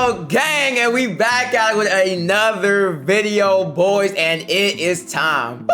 Yo, gang, and we back out with another video, boys, and it is time.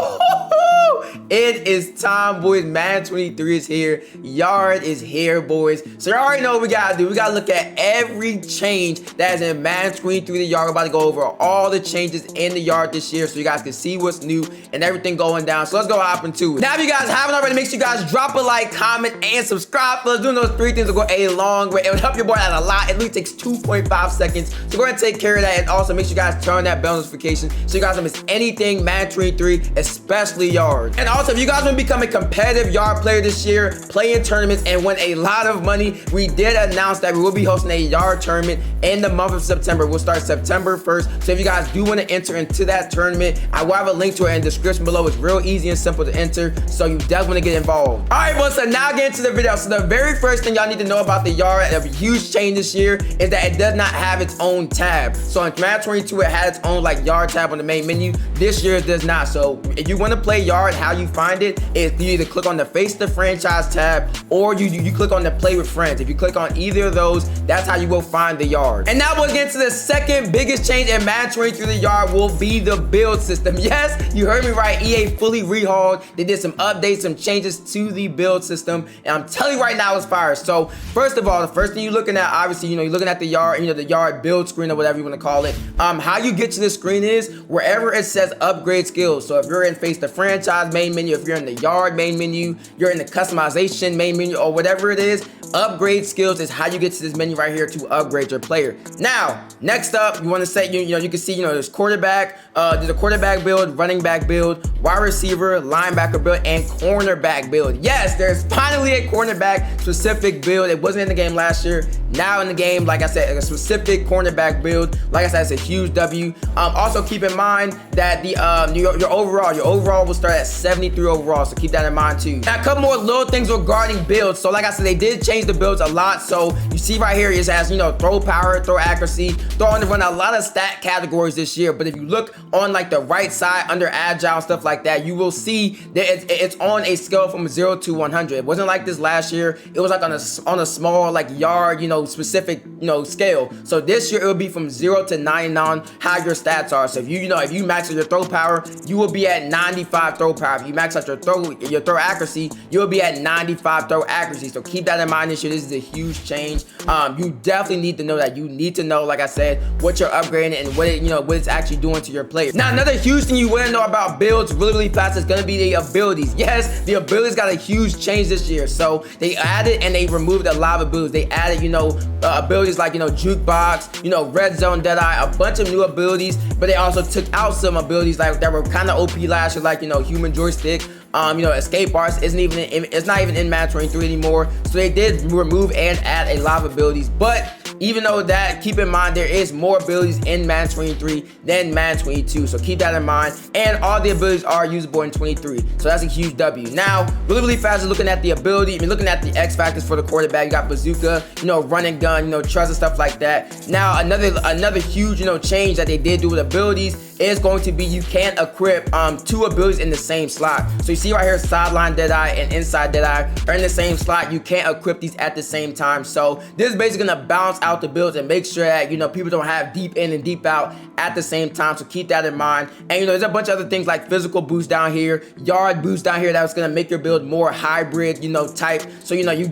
It is time, boys. Madden 23 is here. Yard is here, boys. So you already know what we gotta do. We gotta look at every change that is in Madden 23 the yard. We're about to go over all the changes in the yard this year so you guys can see what's new and everything going down. So let's go hop into it. Now, if you guys haven't already, make sure you guys drop a like, comment, and subscribe. For us doing those three things will go a long way. It would help your boy out a lot. It only takes 2.5 seconds. So go ahead and take care of that. And also make sure you guys turn on that bell notification so you guys don't miss anything Madden 23, especially yard. And also, if you guys want to become a competitive yard player this year, play in tournaments, and win a lot of money, we did announce that we will be hosting a yard tournament in the month of September. We'll start September 1st. So if you guys do want to enter into that tournament, I will have a link to it in the description below. It's real easy and simple to enter, so you definitely want to get involved. All right, boys, so now get into the video. So the very first thing y'all need to know about the yard, a huge change this year, is that it does not have its own tab. So in Madden 22, it had its own like yard tab on the main menu. This year it does not. So if you want to play yard, how you find it is you either click on the Face the Franchise tab or you click on the Play with Friends. If you click on either of those, that's how you will find the yard. And now we'll get into the second biggest change in Madden 23 the yard will be the build system. Yes, you heard me right. EA fully rehauled. They did some updates, some changes to the build system, and I'm telling you right now, it's fire. So first of all, the first thing you're looking at, obviously, you're looking at the yard, the yard build screen or whatever you want to call it. How you get to the screen is wherever it says upgrade skills. So if you're in Face the Franchise main menu, if you're in the yard main menu, you're in the customization main menu, or whatever it is, upgrade skills is how you get to this menu right here to upgrade your player. Now, next up, you want to set, you can see, there's quarterback, there's a quarterback build, running back build, wide receiver, linebacker build, and cornerback build. Yes, there's finally a cornerback specific build. It wasn't in the game last year. Now in the game, like I said, a specific cornerback build. Like I said, it's a huge W. Also keep in mind that the your overall will start at 73 overall, so keep that in mind too. Now, a couple more little things regarding builds. So like I said, they did change the builds a lot. So you see right here, it has throw power, throw accuracy, throw on the run, a lot of stat categories this year. But if you look on like the right side under agile stuff like that, you will see that it's on a scale from 0 to 100. It wasn't like this last year. It was like on a small like yard specific scale. So this year it will be from 0 to 99 how your stats are. So if you max out your throw power, you will be at 95 throw power. If you max out your throw accuracy, you will be at 95 throw accuracy. So keep that in mind this year. This is a huge change. You definitely need to know that. You need to know, like I said, what you're upgrading and what it's actually doing to your players. Now, another huge thing you want to know about builds really fast is going to be the abilities. Yes, the abilities got a huge change this year. So they added and they removed a lot of abilities. They added, abilities like, jukebox, red zone, deadeye, a bunch of new abilities, but they also took out some abilities like that were kind of OP last year, like, human joystick. Escape bars it's not even in Madden 23 anymore. So they did remove and add a lot of abilities. But even though that, keep in mind there is more abilities in Madden 23 than Madden 22. So keep that in mind. And all the abilities are usable in 23. So that's a huge W. Now, really fast, looking at the ability, looking at the X factors for the quarterback. You got bazooka, running gun, trust and stuff like that. Now, another huge, change that they did do with abilities is going to be you can't equip two abilities in the same slot. So you see right here, sideline deadeye and inside deadeye are in the same slot. You can't equip these at the same time. So this is basically gonna balance out the builds and make sure that people don't have deep in and deep out at the same time. So keep that in mind. And there's a bunch of other things like physical boost down here, yard boost down here, that's gonna make your build more hybrid, type. So you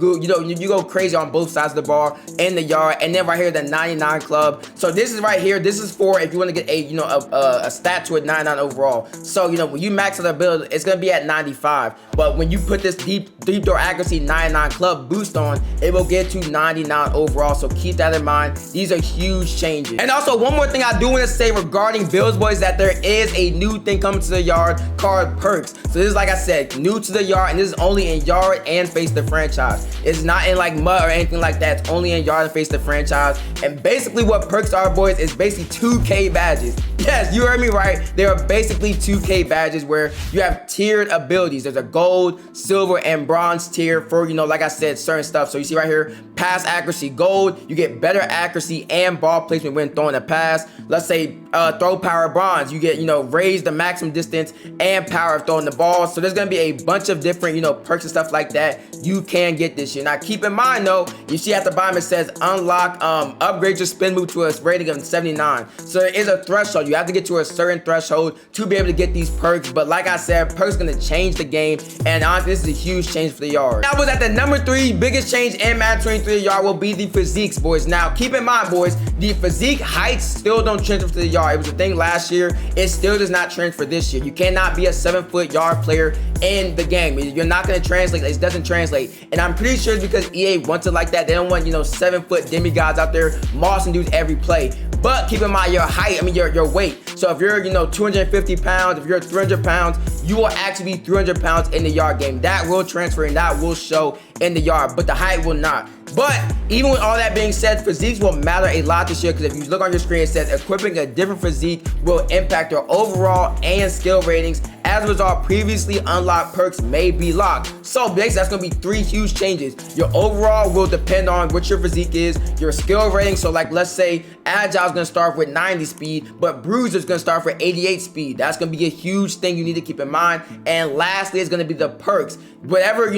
go crazy on both sides of the ball in the yard. And then right here, the 99 club. So this is right here. This is for if you want to get a stat to a 99 overall. So when you max out the build, it's gonna be at 95. But when you put this deep throw accuracy 99 club boost on, it will get to 99 overall. So keep that in mind. These are huge changes. And also, one more thing I do want to say regarding builds, boys, that there is a new thing coming to the yard called perks. So this is, like I said, new to the yard, and this is only in yard and Face the Franchise. It's not in like mud or anything like that. It's only in yard and Face the Franchise. And basically what perks are, boys, is basically 2K badges. Yes, you heard me right. They are basically 2K badges where you have tiered abilities. There's a gold, silver, and bronze tier for, like I said, certain stuff. So you see right here, pass accuracy gold, you get better accuracy and ball placement when throwing a pass. Let's say throw power bronze, you get, raise the maximum distance and power of throwing the ball. So there's gonna be a bunch of different, perks and stuff like that you can get this year. Now keep in mind though, you see at the bottom it says unlock, upgrade your spin move to a rating of 79. So there is a threshold. You have to get to a certain threshold to be able to get these perks. But like I said, perks gonna change the game, and honestly, this is a huge change for the yard. Now, was at the number 3 biggest change in Madden 23 yard will be the physiques, boys. Now keep in mind, boys, the physique heights still don't transfer to the yard. It was a thing last year. It still does not transfer this year. You cannot be a 7-foot yard player in the game. You're not gonna translate. It doesn't translate, and I'm pretty sure it's because EA wants it like that. They don't want 7-foot demigods out there mossing dudes every play. But keep in mind your height, your weight. So if you're, 250 pounds, if you're 300 pounds, you will actually be 300 pounds in the yard game. That will transfer and that will show in the yard, but the height will not. But even with all that being said, physiques will matter a lot this year, because if you look on your screen, it says equipping a different physique will impact your overall and skill ratings. As a result, previously unlocked perks may be locked. So basically, that's gonna be 3 huge changes. Your overall will depend on what your physique is, your skill rating. So like, let's say Agile is gonna start with 90 speed, but Bruiser is gonna start for 88 speed. That's gonna be a huge thing you need to keep in mind. And lastly, it's gonna be the perks. Whatever,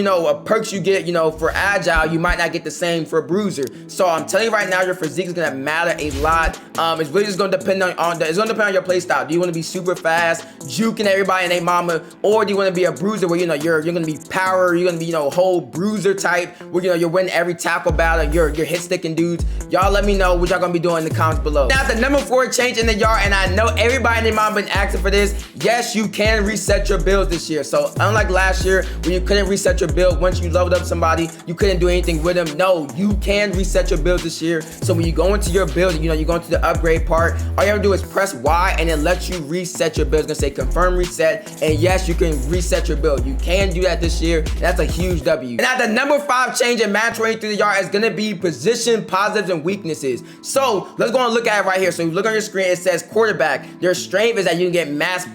perks you get, for Agile, you might not get the same for Bruiser. So I'm telling you right now, your physique is gonna matter a lot. It's really just gonna depend on your play style. Do you wanna be super fast, juking everybody in their mama, or do you wanna be a bruiser where, you're gonna be power, you're gonna be, whole bruiser type, where, you're winning every tackle battle, you're hit sticking dudes. Y'all let me know what y'all gonna be doing in the comments below. Now, the number 4 change in the yard, and I know everybody in their mama been asking for this. Yes, you can reset your builds this year. So unlike last year, when you couldn't reset your build once you leveled up somebody, you couldn't do anything with them. No, you can reset your build this year. So when you go into your build, you go into the upgrade part, all you have to do is press Y and it lets you reset your build. It's gonna say confirm reset, and yes, you can reset your build. You can do that this year, and that's a huge W. And now the number 5 change in Madden 23 the yard is gonna be position positives and weaknesses. So let's go and look at it right here. So you look on your screen, it says quarterback. Your strength is that you can get max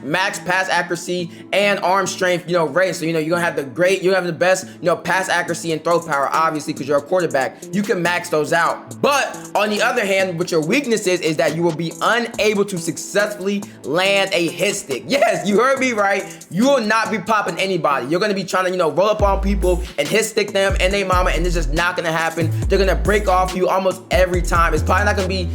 pass accuracy and arm strength, rating. So you're gonna have the best, pass accuracy and throw power, obviously, because you're a quarterback. You can max those out. But on the other hand, what your weakness is that you will be unable to successfully land a hit stick. Yes, you heard me right. You will not be popping anybody. You're gonna be trying to, roll up on people and hit stick them and they mama, and it's just not gonna happen. They're gonna break off you almost every time. It's probably not gonna be,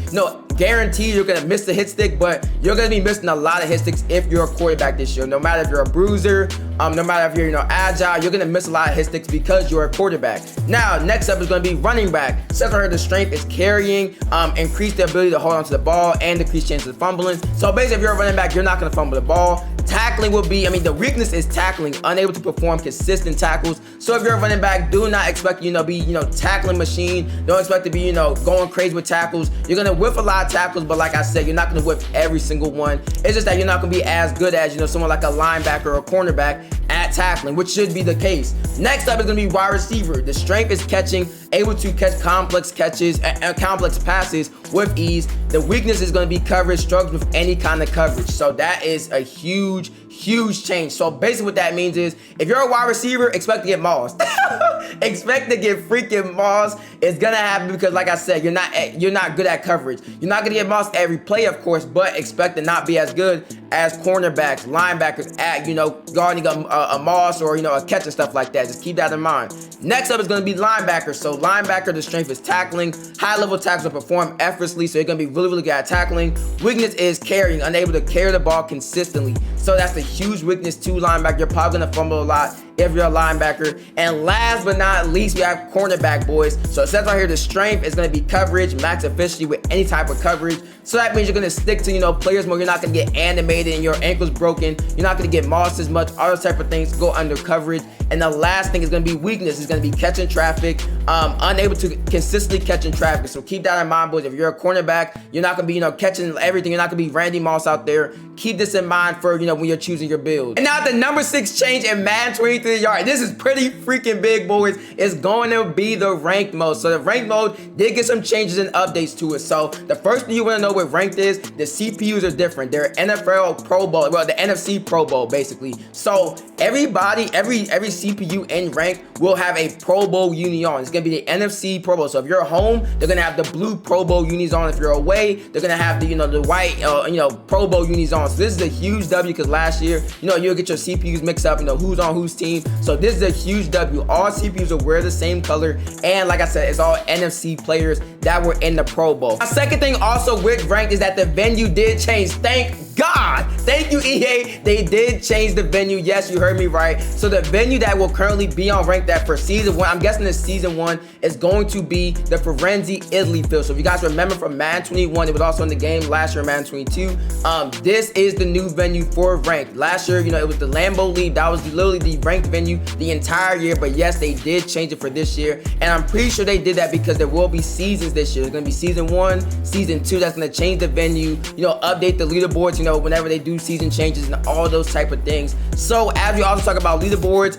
guaranteed you're gonna miss the hit stick, but you're gonna be missing a lot of hit sticks if you're a quarterback this year. No matter if you're a bruiser, no matter if you're agile, you're gonna miss a lot of hit sticks because you're a quarterback. Now, next up is gonna be running back. Since I heard the strength is carrying, increase the ability to hold onto the ball and decrease chances of fumbling. So basically, if you're a running back, you're not gonna fumble the ball. Tackling will be, the weakness is tackling, unable to perform consistent tackles. So if you're a running back, do not expect be, tackling machine. Don't expect to be, going crazy with tackles. You're gonna whiff a lot of tackles, but like I said, you're not gonna whiff every single one. It's just that you're not gonna be as good as, someone like a linebacker or a cornerback at tackling, which should be the case. Next up is gonna be wide receiver. The strength is catching, able to catch complex catches and complex passes with ease. The weakness is gonna be coverage, struggles with any kind of coverage. So that is a huge change. So basically what that means is, if you're a wide receiver, expect to get mossed. Expect to get freaking mossed. It's gonna happen because, like I said, you're not good at coverage. You're not gonna get mossed every play, of course, but expect to not be as good as cornerbacks, linebackers at, guarding a moss or, a catch and stuff like that. Just keep that in mind. Next up is gonna be linebackers. So linebacker, the strength is tackling. High level tackles will perform effortlessly, so you're gonna be really good at tackling. Weakness is carrying, unable to carry the ball consistently. So that's the huge weakness to linebacker. You're probably gonna fumble a lot if you're a linebacker. And last but not least, we have cornerback, boys. So it says right here, the strength is gonna be coverage, max efficiency with any type of coverage. So that means you're gonna stick to, players where you're not gonna get animated and your ankle's broken. You're not gonna get mossed as much. All those type of things go under coverage. And the last thing is gonna be weakness. It's gonna be catching traffic, unable to consistently catching traffic. So keep that in mind, boys. If you're a cornerback, you're not gonna be, catching everything. You're not gonna be Randy Moss out there. Keep this in mind for, when you're choosing your build. And now the number 6 change in Madden 23 23 yard. This is pretty freaking big, boys. It's going to be the ranked mode. So the ranked mode did get some changes and updates to it. So the first thing you want to know what ranked is, the CPUs are different. They're NFL Pro Bowl, well, the NFC Pro Bowl, basically. So everybody, every CPU in ranked will have a Pro Bowl uni on. It's going to be the NFC Pro Bowl. So if you're home, they're going to have the blue Pro Bowl unis on. If you're away, they're going to have the, the white, Pro Bowl unis on. So this is a huge W because last year, you'll get your CPUs mixed up, who's on whose team. So this is a huge W. All CPUs will wear the same color. And like I said, it's all NFC players that were in the Pro Bowl. A second thing also with ranked is that the venue did change. Thank God. Thank you, EA. They did change the venue. Yes, you heard me right. So the venue that will currently be on ranked that for season 1, I'm guessing this season 1 is going to be the Firenze, Italy field. So if you guys remember from Madden 21, it was also in the game last year, Madden 22. This is the new venue for ranked. Last year, it was the Lambeau League. That was literally the ranked venue the entire year. But yes, they did change it for this year. And I'm pretty sure they did that because there will be seasons this year. There's going to be season 1, season 2. That's going to change the venue, update the leaderboards, whenever they do season changes and all those type of things. So as we also talk about leaderboards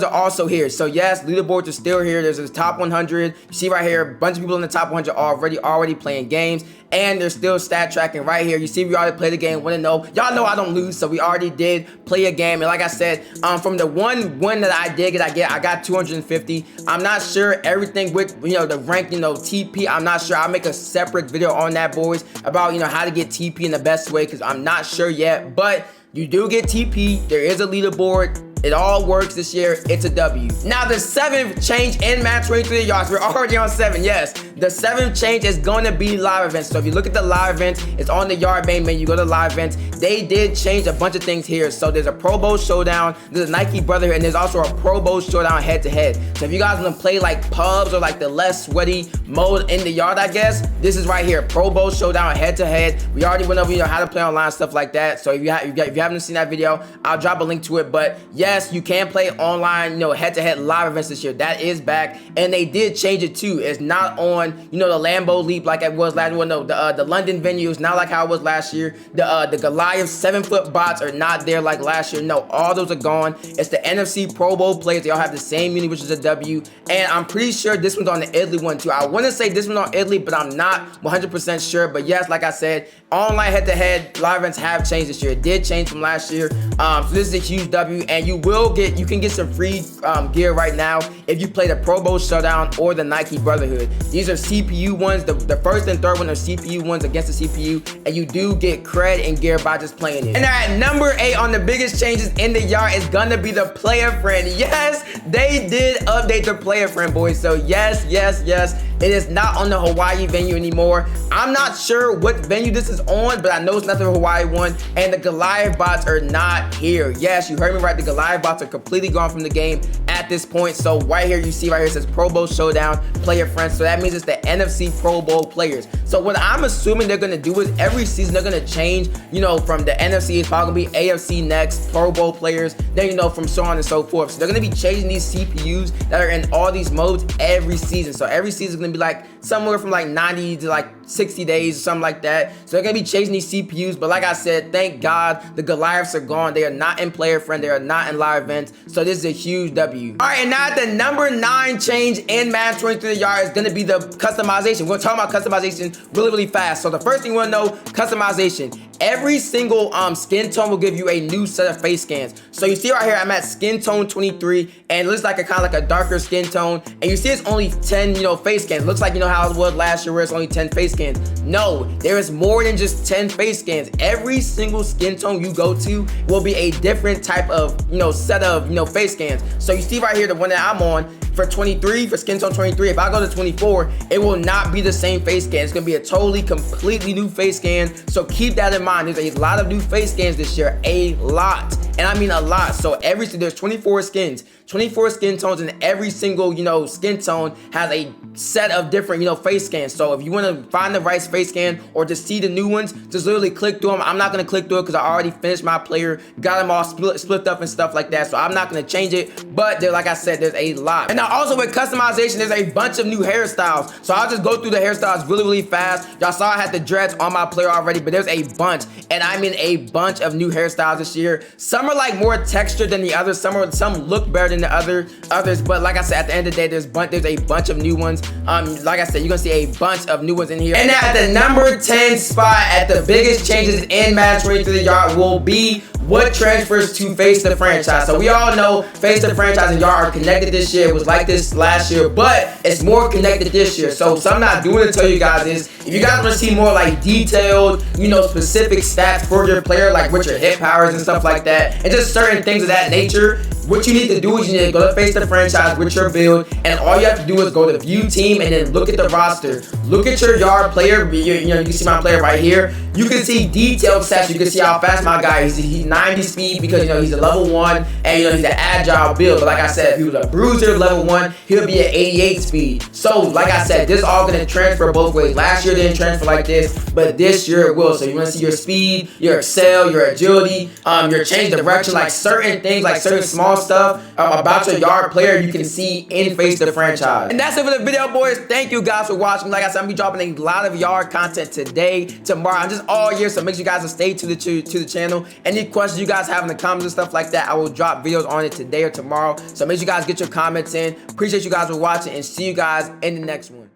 are also here. So yes, leaderboards are still here. There's a top 100. You see right here, a bunch of people in the top 100 already playing games, and they're still stat tracking right here. You see we already played the game, want to know. Y'all know I don't lose, so we already did play a game. And like I said, from the one win that I did get, I got 250. I'm not sure everything with, the rank, TP. I'm not sure. I'll make a separate video on that, boys, about, how to get TP in the best way, because I'm not sure yet. But you do get TP. There is a leaderboard. It all works this year. It's a W. Now, the 7th change in Madden 23 yards. We're already on 7, yes. The 7th change is going to be live events. So if you look at the live events, it's on the yard main menu. You go to live events. They did change a bunch of things here. So there's a Pro Bowl showdown, there's a Nike Brotherhood, and there's also a Pro Bowl showdown head-to-head. So if you guys want to play like pubs or like the less sweaty mode in the yard, I guess, this is right here. Pro Bowl showdown head-to-head. We already went over, how to play online, stuff like that. So if you haven't seen that video, I'll drop a link to it. But yes, you can play online, head-to-head live events this year. That is back, and they did change it too. It's not on, the Lambeau Leap like it was last year. No, the London venue is not like how it was last year. The Goliath 7-foot bots are not there like last year. No, all those are gone. It's the NFC Pro Bowl players. They all have the same uni, which is a W. And I'm pretty sure this one's on the Italy one too. I want to say this one's on Italy, but I'm not 100% sure. But yes, like I said, online head-to-head live events have changed this year. It did change from last year. So this is a huge W, and you can get some free gear right now if you play the Pro Bowl Showdown or the Nike Brotherhood. These are CPU ones. The first and third one are CPU ones against the CPU, and you do get cred and gear by just playing it. And at number 8 on the biggest changes in the yard is gonna be the player friend. Yes, they did update the player friend, boys. So yes, it is not on the Hawaii venue anymore. I'm not sure what venue this is on, but I know it's not the Hawaii one. And the Goliath bots are not here. Yes, you heard me right. The Goliath bots are completely gone from the game at this point. So right here, you see right here, it says Pro Bowl Showdown player friends. So that means it's the NFC Pro Bowl players. So what I'm assuming they're gonna do is every season they're gonna change, from the NFC, it's probably gonna be AFC next, Pro Bowl players, then from so on and so forth. So they're gonna be changing these CPUs that are in all these modes every season. So every season is gonna be like somewhere from like 90 to like 60 days or something like that. So they're gonna be changing these CPUs, but like I said, thank God the Goliaths are gone. They are not in player friend, they are not in live events. So this is a huge W. All right, and now the number 9 change in Madden 23 yard is gonna be the customization. We're gonna talk about customization really fast. So the first thing you wanna know, customization. Every single skin tone will give you a new set of face scans. So you see right here, I'm at skin tone 23, and it looks like a kind of like a darker skin tone. And you see it's only 10, face scans. It looks like, how it was last year where it's only 10 face scans. No, there is more than just 10 face scans. Every single skin tone you go to will be a different type of, set of, face scans. So you see right here, the one that I'm on, for 23, for skin tone 23, if I go to 24, it will not be the same face scan. It's gonna be a completely new face scan. So keep that in mind. There's a lot of new face scans this year, a lot. And I mean a lot. So there's 24 skins, 24 skin tones, and every single, skin tone has a set of different, you know, face scans. So if you want to find the right face scan or just see the new ones, just literally click through them. I'm not going to click through it because I already finished my player, got them all split up and stuff like that. So I'm not going to change it. But there, like I said, there's a lot. And now also with customization, there's a bunch of new hairstyles. So I'll just go through the hairstyles really fast. Y'all saw I had the dreads on my player already, but there's a bunch. And I mean a bunch of new hairstyles this year. Some are like more textured than the others. Some look better than the others. But like I said, at the end of the day, there's a bunch of new ones. Like I said, you're gonna see a bunch of new ones in here. And now at the number 10 spot, at the biggest changes in Madden 23 yard will be what transfers to Face the Franchise. So we all know Face the Franchise and yard are connected this year. It was like this last year, but it's more connected this year. So something I'm doing to tell you guys is, if you guys want to see more like detailed, you know, specific stats for your player, like with your hit powers and stuff like that, and just certain things of that nature, what you need to do is you need to go to Face the Franchise with your build, and all you have to do is go to View Team and then look at the roster. Look at your yard player. You know, you can see my player right here. You can see detailed stats. You can see how fast my guy is. He's 90 speed because, you know, he's a level 1, and, you know, he's an agile build. But like I said, if he was a bruiser level 1, he'll be at 88 speed. So like I said, this all gonna transfer both ways. Last year didn't transfer like this, but this year it will. So you want to see your speed, your excel, your agility, your change direction, like certain things, like certain small stuff about your yard player you can see in Face the Franchise. And that's it for the video, boys. Thank you guys for watching. Like I said, I'm gonna be dropping a lot of yard content today, tomorrow, and just all year. So make sure you guys stay to the channel. Any questions you guys have in the comments and stuff like that, I will drop videos on it today or tomorrow. So make sure you guys get your comments in. Appreciate you guys for watching, and see you guys in the next one.